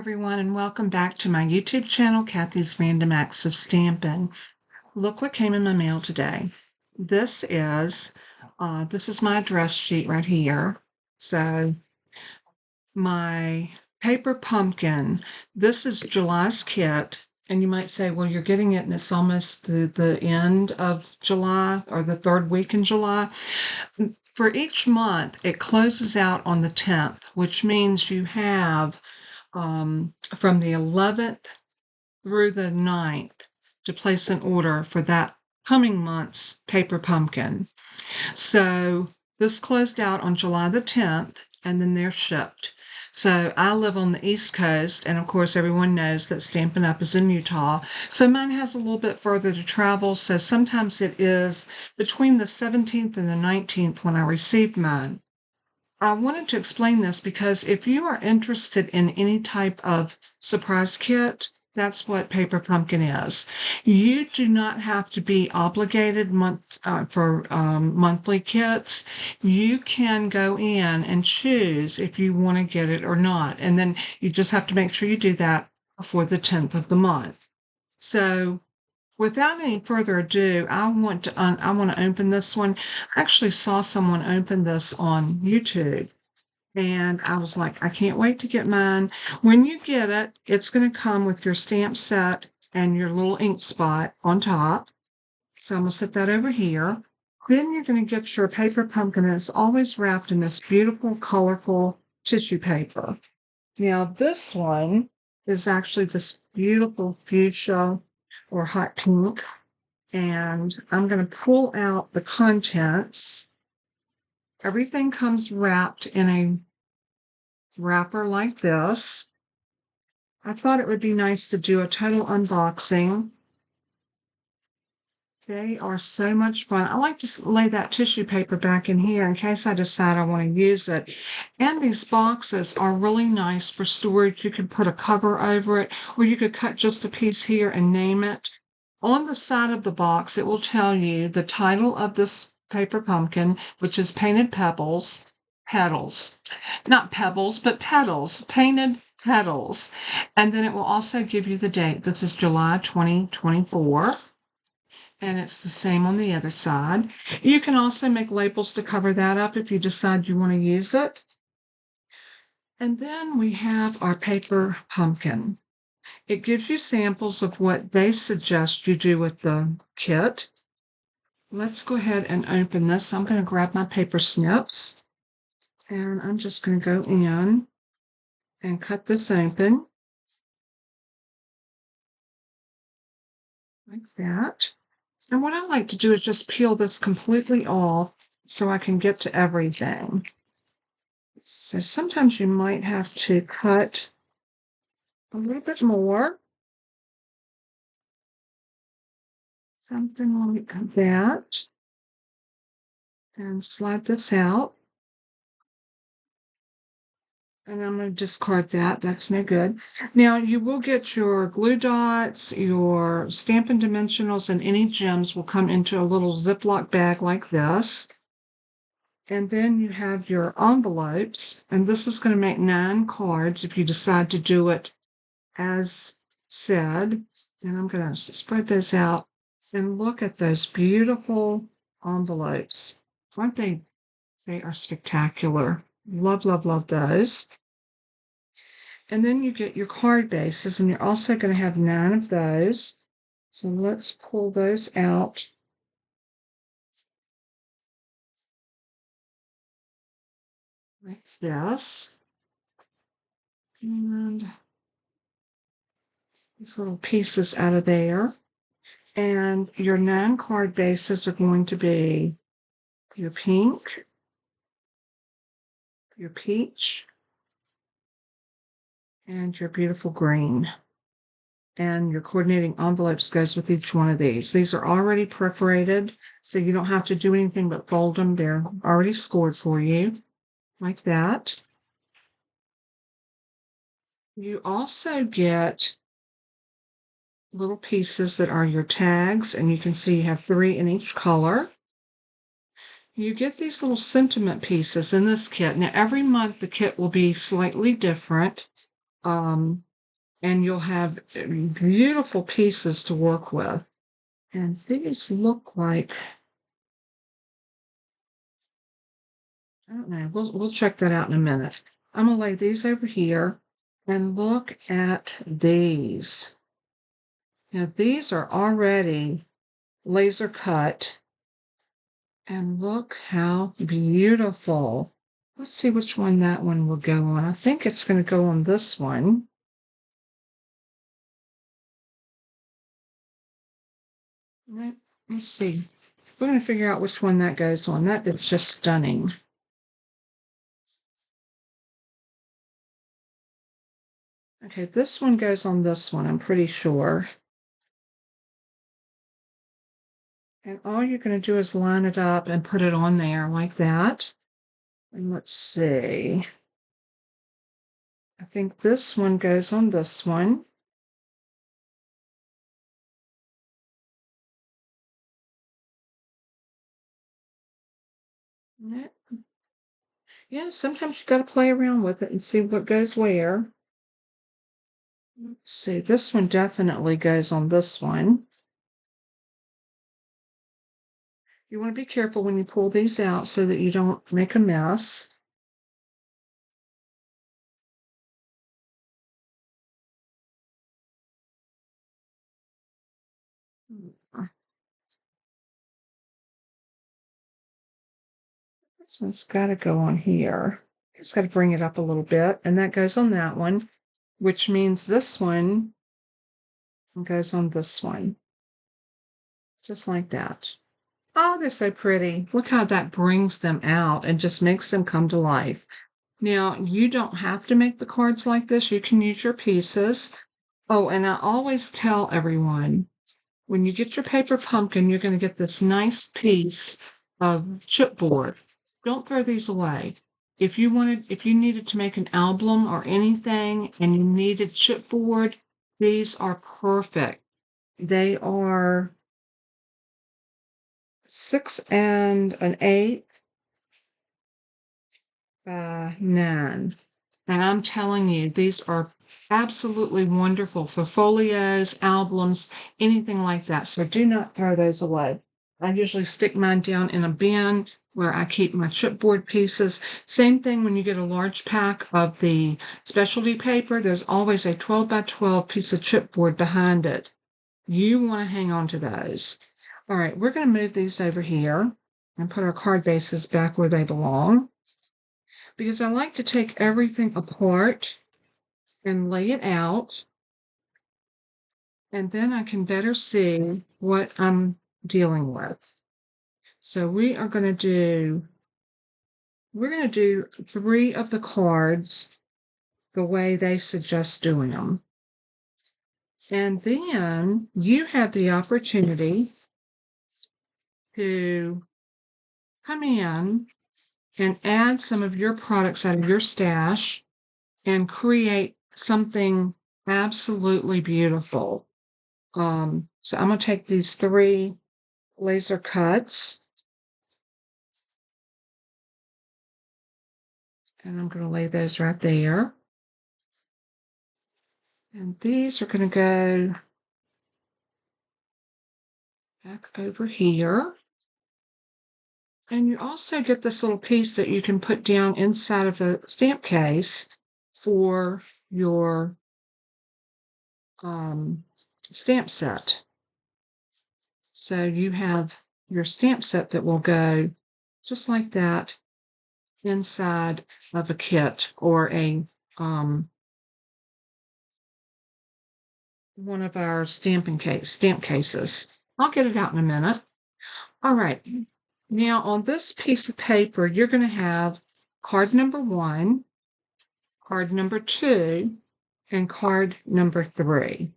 everyone, and welcome back to my YouTube channel, Kathy's Random Acts of Stampin'. Look what came in my mail today. This is my address sheet right here. So my paper pumpkin. This is July's kit, and you might say, well, you're getting it, and it's almost the end of July or the third week in July. For each month, it closes out on the 10th, which means you have from the 11th through the 9th to place an order for that coming month's paper pumpkin. So this closed out on July the 10th, and then they're shipped. So I live on the East Coast, and of course everyone knows that Stampin' Up! Is in Utah. So mine has a little bit further to travel, so sometimes it is between the 17th and the 19th when I received mine. I wanted to explain this because if you are interested in any type of surprise kit, that's what Paper Pumpkin is. You do not have to be obligated for monthly kits. You can go in and choose if you want to get it or not. And then you just have to make sure you do that before the 10th of the month. So without any further ado, I want to open this one. I actually saw someone open this on YouTube, and I was like, I can't wait to get mine. When you get it, it's going to come with your stamp set and your little ink spot on top. So I'm going to set that over here. Then you're going to get your paper pumpkin, and it's always wrapped in this beautiful, colorful tissue paper. Now, this one is actually this beautiful fuchsia or hot pink, and I'm going to pull out the contents. Everything comes wrapped in a wrapper like this. I thought it would be nice to do a total unboxing. They are so much fun. I like to lay that tissue paper back in here in case I decide I want to use it. And these boxes are really nice for storage. You could put a cover over it, or you could cut just a piece here and name it. On the side of the box, it will tell you the title of this paper pumpkin, which is Painted Petals. Not pebbles, but petals, painted petals. And then it will also give you the date. This is July 2024. And it's the same on the other side. You can also make labels to cover that up if you decide you want to use it. And then we have our paper pumpkin. It gives you samples of what they suggest you do with the kit. Let's go ahead and open this. I'm going to grab my paper snips, and I'm just going to go in and cut this open like that. And what I like to do is just peel this completely off so I can get to everything. So sometimes you might have to cut a little bit more. Something like that. And slide this out. And I'm going to discard that. That's no good. Now, you will get your glue dots, your Stampin' Dimensionals, and any gems will come into a little Ziploc bag like this. And then you have your envelopes, and this is going to make 9 cards if you decide to do it as said. And I'm going to spread those out, and look at those beautiful envelopes. Aren't they? They are spectacular. Love, love, love those. And then you get your card bases, and you're also going to have 9 of those. So let's pull those out. Like this. And these little pieces out of there. And your 9 card bases are going to be your pink, your peach, and your beautiful green. And your coordinating envelopes goes with each one of these. These are already perforated, so you don't have to do anything but fold them. They're already scored for you, like that. You also get little pieces that are your tags, and you can see you have 3 in each color. You get these little sentiment pieces in this kit. Now, every month the kit will be slightly different. and you'll have beautiful pieces to work with. And these look like, I don't know, we'll check that out in a minute. I'm gonna lay these over here and look at these. Now these are already laser cut, and look how beautiful. Let's see which one that one will go on. I think it's going to go on this one. Let's see. We're going to figure out which one that goes on. That is just stunning. Okay, this one goes on this one, I'm pretty sure. And all you're going to do is line it up and put it on there like that. And let's see. I think this one goes on this one. Yeah, sometimes you got to play around with it and see what goes where. Let's see, this one definitely goes on this one. You want to be careful when you pull these out so that you don't make a mess. This one's got to go on here. Just got to bring it up a little bit, and that goes on that one, which means this one goes on this one, just like that. Oh, they're so pretty. Look how that brings them out and just makes them come to life. Now, you don't have to make the cards like this. You can use your pieces. Oh, and I always tell everyone, when you get your paper pumpkin, you're going to get this nice piece of chipboard. Don't throw these away. If you needed to make an album or anything and you needed chipboard, these are perfect. They are 6 1/8 by 9. And I'm telling you, these are absolutely wonderful for folios, albums, anything like that. So do not throw those away. I usually stick mine down in a bin where I keep my chipboard pieces. Same thing when you get a large pack of the specialty paper, there's always a 12 by 12 piece of chipboard behind it. You want to hang on to those. All right, we're going to move these over here and put our card bases back where they belong, because I like to take everything apart and lay it out, and then I can better see what I'm dealing with. So we're going to do 3 of the cards the way they suggest doing them. And then you have the opportunity to come in and add some of your products out of your stash and create something absolutely beautiful. So I'm going to take these 3 laser cuts and I'm going to lay those right there. And these are going to go back over here. And you also get this little piece that you can put down inside of a stamp case for your stamp set. So you have your stamp set that will go just like that inside of a kit or a one of our stamp cases. I'll get it out in a minute. All right. Now on this piece of paper, you're going to have card number 1, card number 2, and card number 3.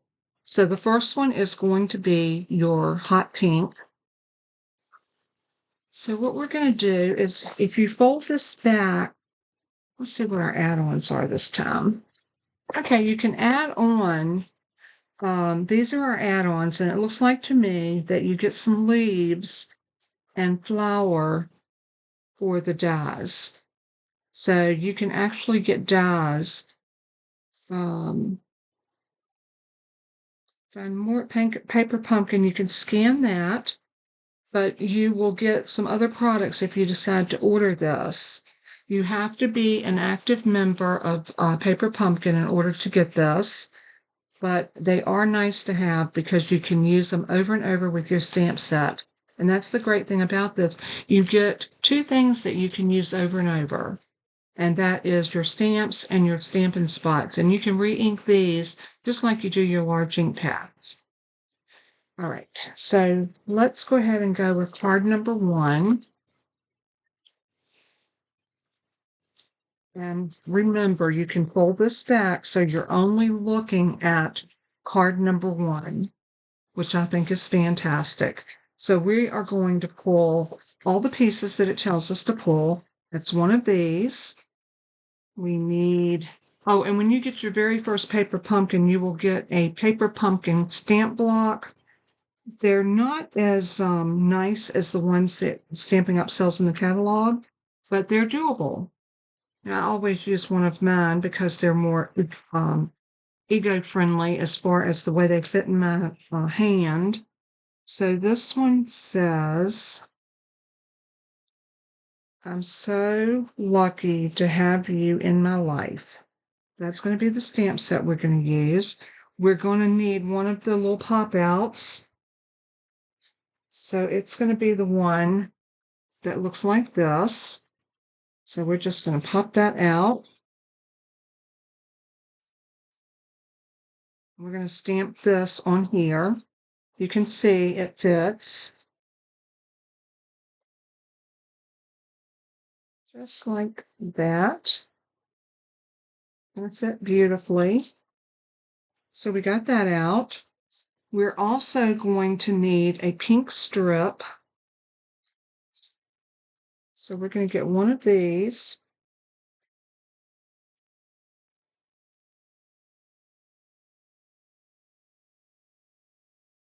So the first one is going to be your hot pink. So what we're going to do is, if you fold this back, let's see what our add-ons are this time. Okay, you can add on, these are our add-ons, and it looks like to me that you get some leaves and flower for the dies. So you can actually get dies Find more paper pumpkin. You can scan that, but you will get some other products if you decide to order this. You have to be an active member of Paper Pumpkin in order to get this, but they are nice to have because you can use them over and over with your stamp set. And that's the great thing about this. You get two things that you can use over and over, and that is your stamps and your Stampin' Spots. And you can re-ink these just like you do your large ink pads. All right, so let's go ahead and go with card number 1. And remember, you can fold this back so you're only looking at card number 1, which I think is fantastic. So we are going to pull all the pieces that it tells us to pull. It's one of these. We need, oh, and when you get your very first paper pumpkin, you will get a paper pumpkin stamp block. They're not as nice as the ones that Stampin' Up! Sells in the catalog, but they're doable. I always use one of mine because they're more eco-friendly as far as the way they fit in my hand. So this one says, I'm so lucky to have you in my life. That's going to be the stamp set we're going to use. We're going to need one of the little pop-outs. So it's going to be the one that looks like this. So we're just going to pop that out. We're going to stamp this on here. You can see it fits. Just like that. Going to fit beautifully. So we got that out. We're also going to need a pink strip. So we're going to get one of these.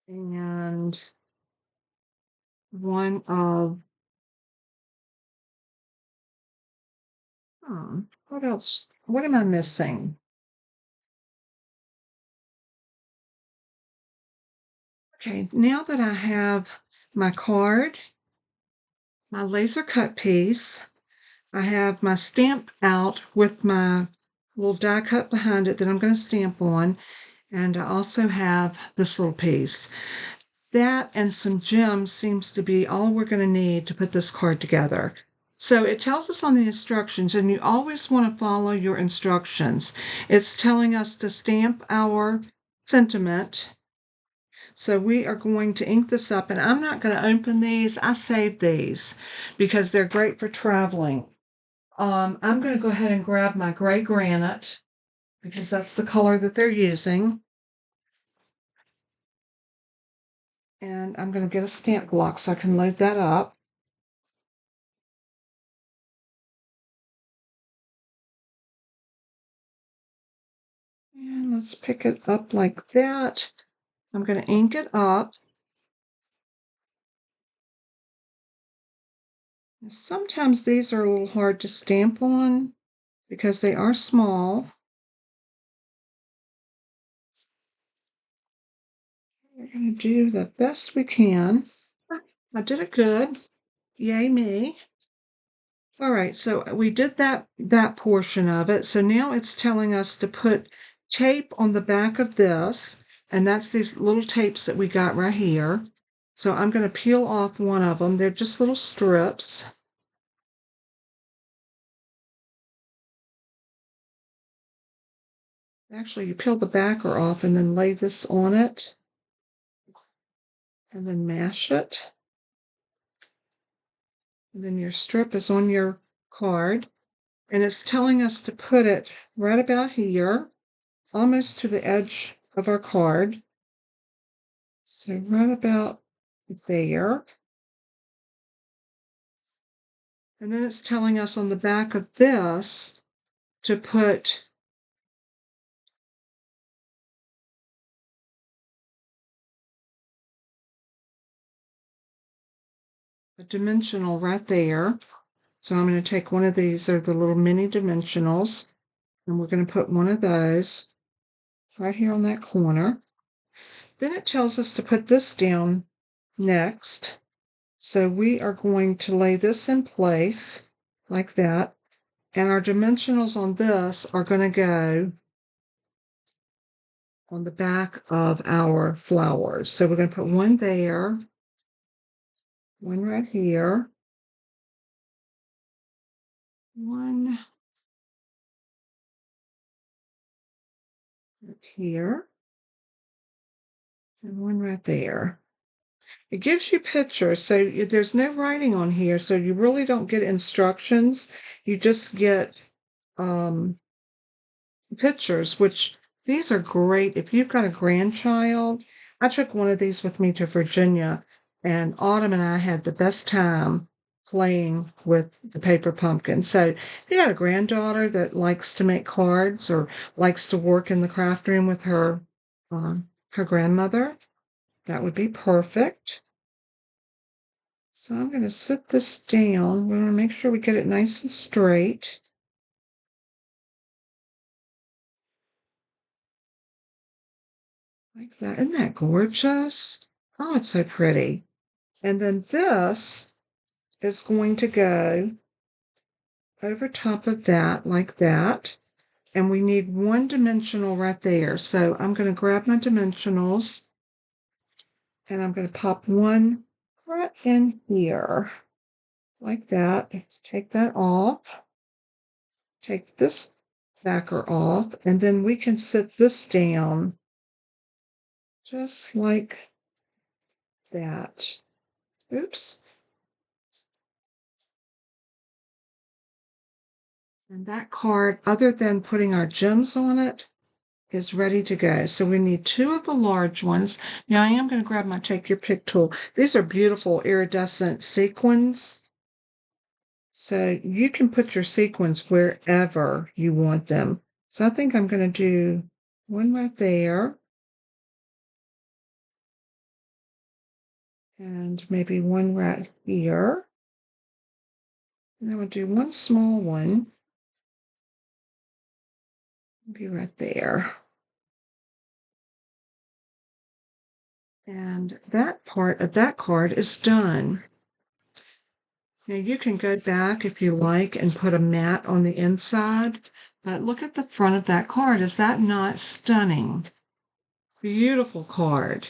And one of, what else? What am I missing? Okay, now that I have my card, my laser cut piece, I have my stamp out with my little die cut behind it that I'm going to stamp on, and I also have this little piece. That and some gems seems to be all we're going to need to put this card together. So it tells us on the instructions, and you always want to follow your instructions. It's telling us to stamp our sentiment. So we are going to ink this up, and I'm not going to open these. I saved these because they're great for traveling. I'm going to go ahead and grab my gray granite because that's the color that they're using. And I'm going to get a stamp block so I can load that up. And let's pick it up like that. I'm going to ink it up. Sometimes these are a little hard to stamp on because they are small. We're going to do the best we can. I did it good. Yay me. All right, so we did that portion of it. So now it's telling us to put tape on the back of this, and that's these little tapes that we got right here. So I'm going to peel off one of them. They're just little strips. Actually, you peel the backer off and then lay this on it, and then mash it. And then your strip is on your card, and it's telling us to put it right about here, almost to the edge of our card. So right about there. And then it's telling us on the back of this to put a dimensional right there. So I'm going to take one of these, they're the little mini dimensionals, and we're going to put one of those right here on that corner. Then it tells us to put this down next. So we are going to lay this in place like that. And our dimensionals on this are going to go on the back of our flowers. So we're going to put one there, one right here, one right here, and one right there. It gives you pictures, so there's no writing on here, so you really don't get instructions. You just get pictures, which these are great if you've got a grandchild. I took one of these with me to Virginia, and Autumn and I had the best time playing with the paper pumpkin. So if you got a granddaughter that likes to make cards or likes to work in the craft room with her grandmother, that would be perfect. So I'm going to sit this down. We want to make sure we get it nice and straight. Like that. Isn't that gorgeous? Oh, it's so pretty. And then this is going to go over top of that like that. And we need one dimensional right there. So I'm going to grab my dimensionals and I'm going to pop one right in here like that. Take that off. Take this backer off. And then we can sit this down just like that. Oops. And that card, other than putting our gems on it, is ready to go. So we need two of the large ones. Now I am going to grab my Take Your Pick tool. These are beautiful iridescent sequins. So you can put your sequins wherever you want them. So I think I'm going to do one right there. And maybe one right here. And then we'll do one small one. Maybe right there. And that part of that card is done. Now you can go back if you like and put a mat on the inside, but look at the front of that card. Is that not stunning? Beautiful card.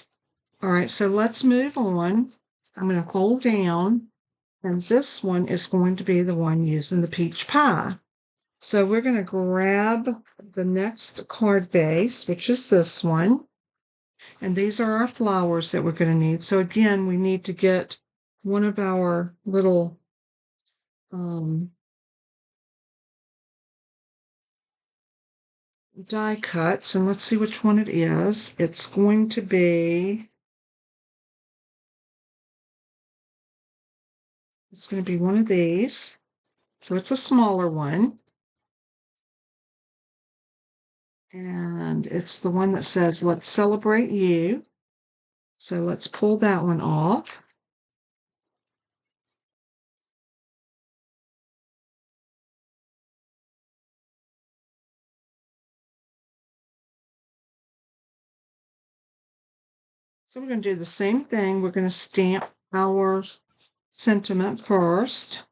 All right, so let's move on. I'm going to fold down, and this one is going to be the one using the peach pie. So we're going to grab the next card base, which is this one. And these are our flowers that we're going to need. So again, we need to get one of our little die cuts, and let's see which one it is. It's going to be one of these. So it's a smaller one. And it's the one that says, "Let's celebrate you." So let's pull that one off. So we're going to do the same thing. We're going to stamp our sentiment first.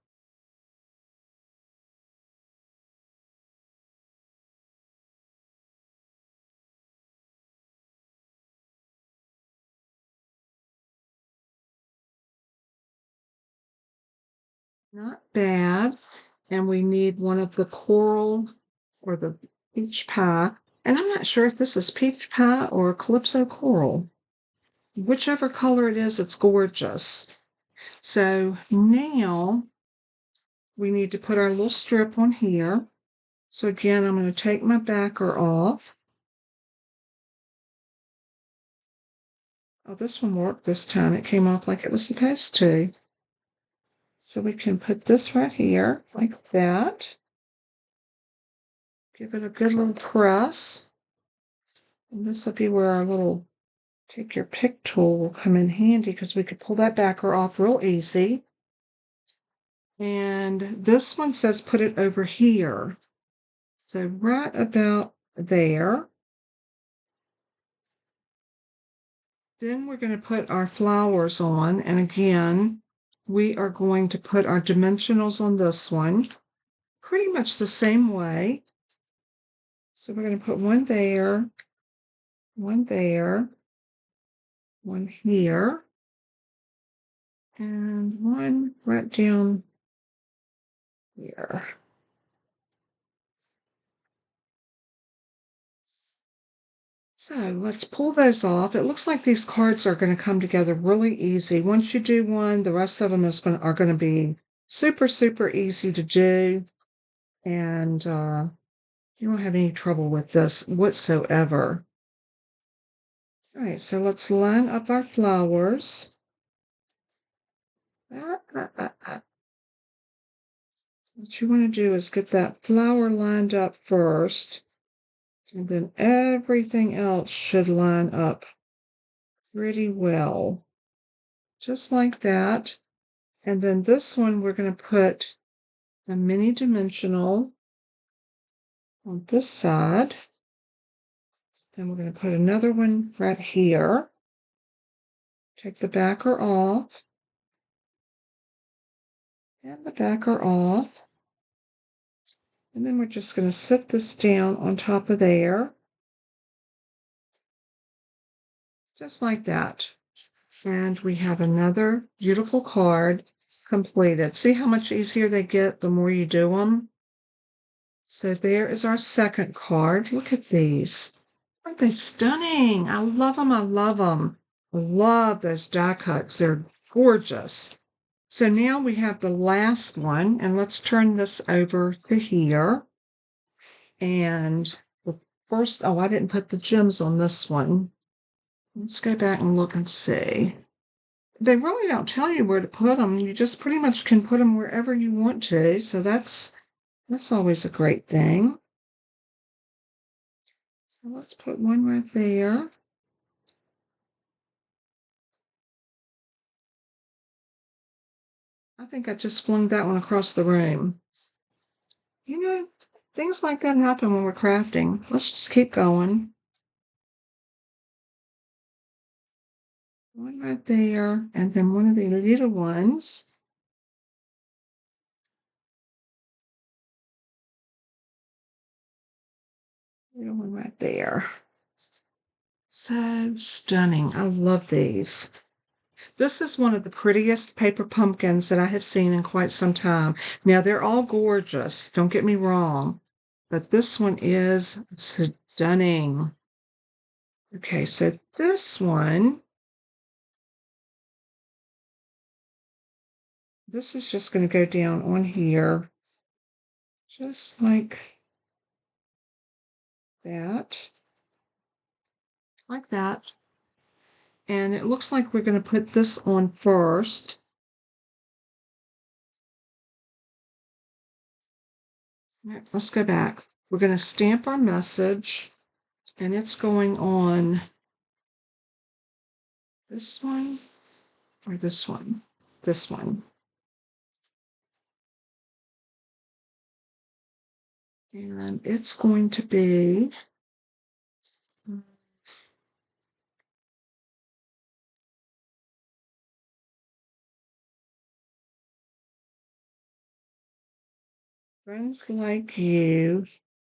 Not bad. And we need one of the coral or the peach pie. And I'm not sure if this is peach pie or calypso coral. Whichever color it is, it's gorgeous. So now we need to put our little strip on here. So again, I'm going to take my backer off. Oh, this one worked this time. It came off like it was supposed to. So we can put this right here like that. Give it a good little press. And this will be where our little Take Your Pick tool will come in handy because we could pull that backer off real easy. And this one says put it over here. So right about there. Then we're going to put our flowers on, and again, we are going to put our dimensionals on this one pretty much the same way. So we're going to put one there, one here, and one right down here. So let's pull those off. It looks like these cards are going to come together really easy. Once you do one, the rest of them are going to be super, super easy to do. And you won't have any trouble with this whatsoever. All right, so let's line up our flowers. What you want to do is get that flower lined up first, and then everything else should line up pretty well. Just like that. And then this one, we're going to put a mini dimensional on this side. Then we're going to put another one right here. Take the backer off. And the backer off. And then we're just going to sit this down on top of there. Just like that. And we have another beautiful card completed. See how much easier they get the more you do them? So there is our second card. Look at these. Aren't they stunning? I love them. I love them. I love those die cuts. They're gorgeous. So now we have the last one, and let's turn this over to here. And the first, oh, I didn't put the gems on this one. Let's go back and look and see. They really don't tell you where to put them. You just pretty much can put them wherever you want to. So that's always a great thing. So let's put one right there. I think I just flung that one across the room. You know, things like that happen when we're crafting. Let's just keep going. One right there, and then one of the little ones. Little one right there. So stunning. I love these. This is one of the prettiest paper pumpkins that I have seen in quite some time. Now, they're all gorgeous, don't get me wrong, but this one is stunning. Okay, so this one, this is just going to go down on here, just like that, like that. And it looks like we're going to put this on first. Right, let's go back. We're going to stamp our message, and it's going on this one or this one? This one. And it's going to be friends like you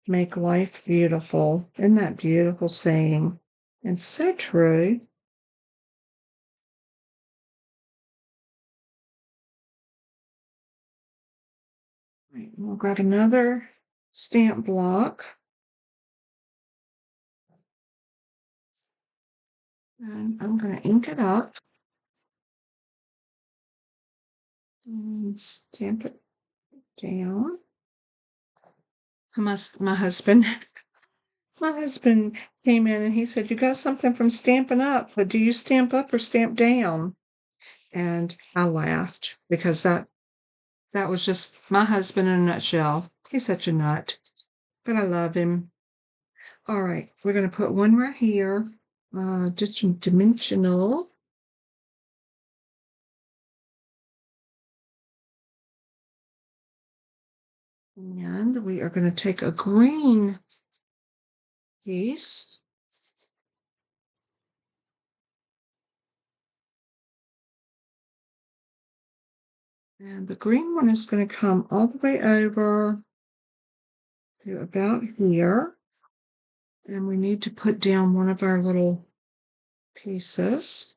make life beautiful. Isn't that beautiful saying? And so true. Right, we'll grab another stamp block. And I'm going to ink it up and stamp it down. My husband, my husband came in and he said, "You got something from Stampin' Up, but do you stamp up or stamp down?" And I laughed because that was just my husband in a nutshell. He's such a nut, but I love him. All right, we're going to put one right here, just dimensional. And we are going to take a green piece. And the green one is going to come all the way over to about here. And we need to put down one of our little pieces.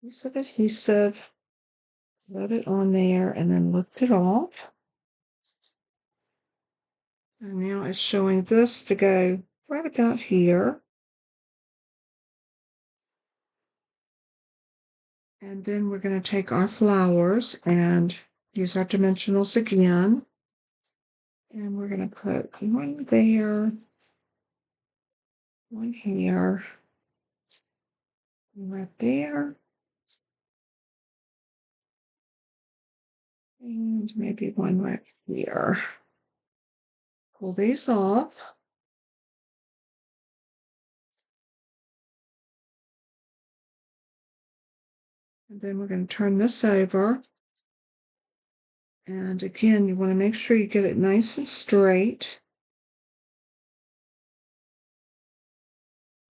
Piece of adhesive, rub it on there, and then lift it off. And now it's showing this to go right about here. And then we're going to take our flowers and use our dimensionals again. And we're going to put one there, one here, right there, and maybe one right here. Pull these off. And then we're going to turn this over. And again, you want to make sure you get it nice and straight.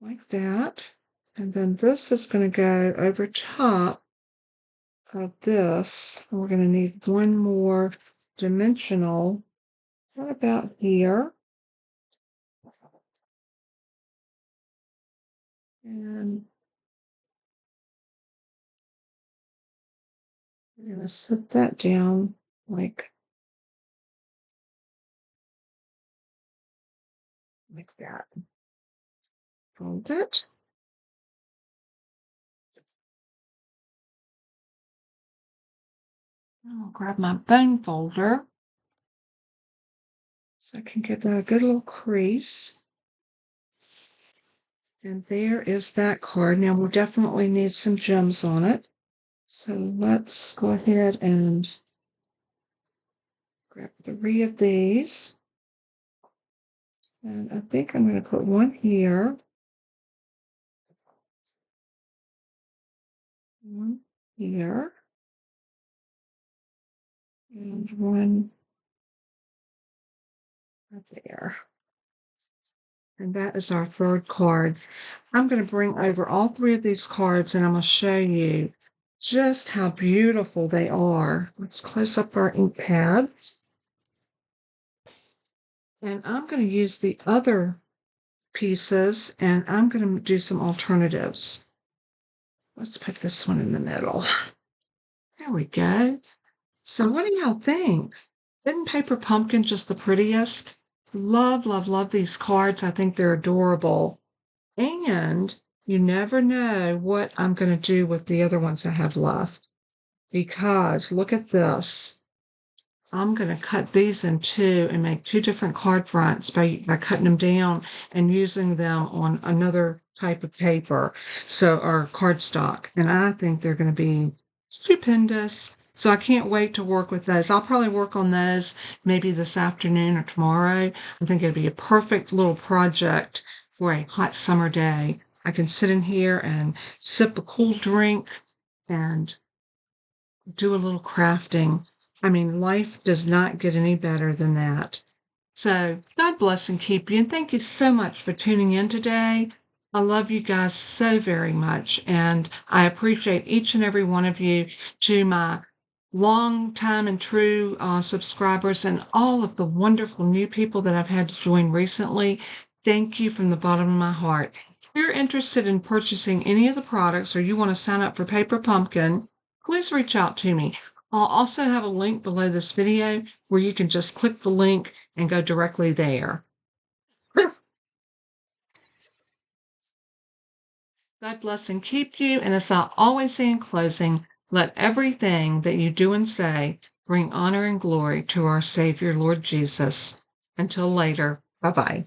Like that. And then this is going to go over top of this. And we're going to need one more dimensional. What about here? And we're going to set that down like that. Fold it. I'll grab my bone folder so I can get that a good little crease. And there is that card. Now we'll definitely need some gems on it. So let's go ahead and grab 3 of these. And I think I'm going to put one here. One here. And one right there. And that is our 3rd card. I'm going to bring over all 3 of these cards and I'm going to show you just how beautiful they are. Let's close up our ink pad. And I'm going to use the other pieces and I'm going to do some alternatives. Let's put this one in the middle. There we go. So what do y'all think? Isn't Paper Pumpkin just the prettiest? Love, love, love these cards. I think they're adorable. And you never know what I'm going to do with the other ones I have left. Because look at this. I'm going to cut these in 2 and make 2 different card fronts by cutting them down and using them on another type of paper, or cardstock. And I think they're going to be stupendous. So I can't wait to work with those. I'll probably work on those maybe this afternoon or tomorrow. I think it'd be a perfect little project for a hot summer day. I can sit in here and sip a cool drink and do a little crafting. I mean, life does not get any better than that. So God bless and keep you. And thank you so much for tuning in today. I love you guys so very much. And I appreciate each and every one of you, to my long time and true subscribers and all of the wonderful new people that I've had to join recently. Thank you from the bottom of my heart. If you're interested in purchasing any of the products or you want to sign up for Paper Pumpkin, please reach out to me. I'll also have a link below this video where you can just click the link and go directly there. God bless and keep you. And as I always say in closing, let everything that you do and say bring honor and glory to our Savior, Lord Jesus. Until later, bye-bye.